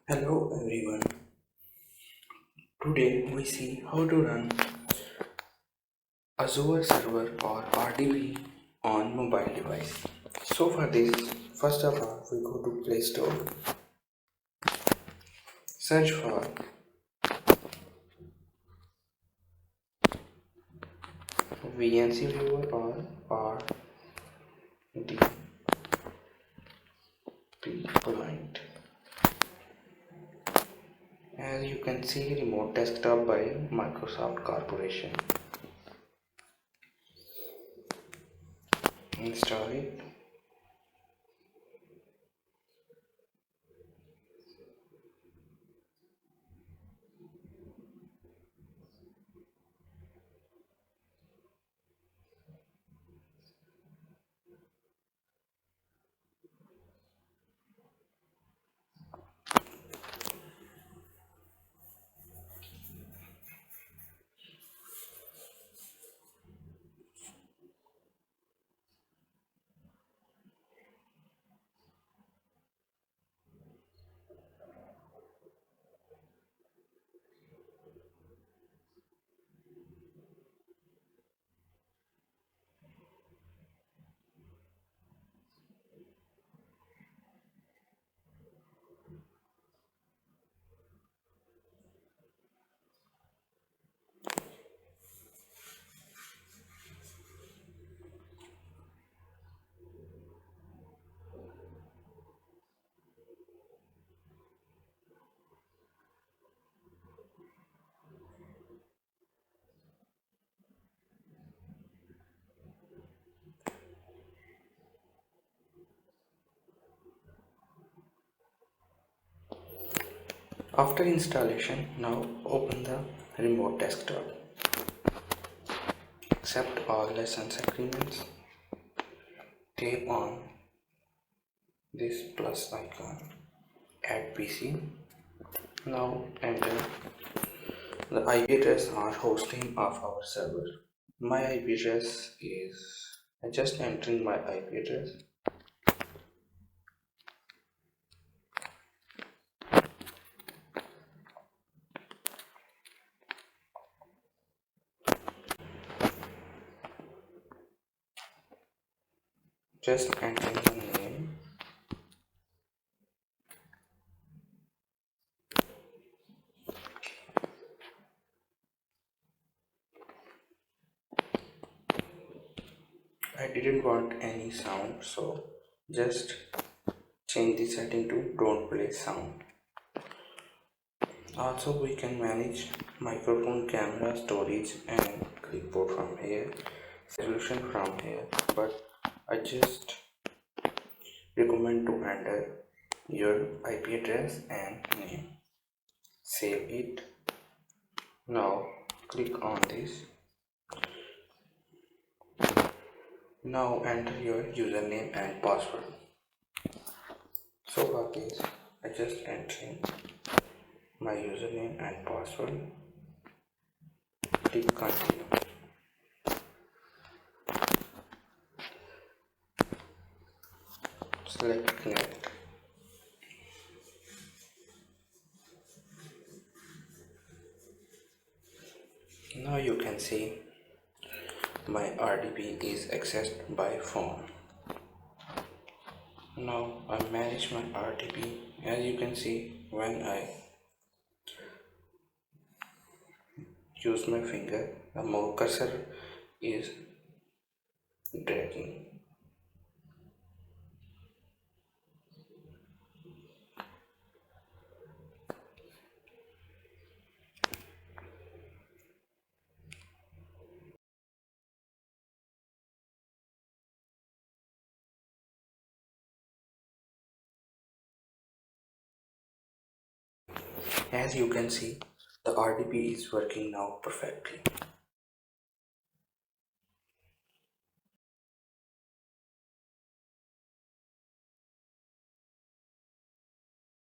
Hello everyone. Today we see how to run Azure Server or RDP on mobile device. So for this, first of all we go to Play Store, search for VNC Viewer or RDP client. As you can see, Remote Desktop by Microsoft Corporation. Install it. After installation, now open the Remote Desktop. Accept all license agreements. Tap on this plus icon. Add PC. Now enter the IP address or host name of our server. My IP address is, I just entering my IP address. Just entering the name. I didn't want any sound, so just change the setting to don't play sound. Also we can manage microphone, camera, storage and clipboard from here, solution from here, but I just recommend to enter your IP address and name. Save it. Now click on this. Now enter your username and password. So for this, I just entering my username and password. Click continue. Select connect. Now you can see my RDP is accessed by phone. Now I manage my RDP. As you can see, when I use my finger, the mouse cursor is dragging. As you can see, the RDP is working now perfectly.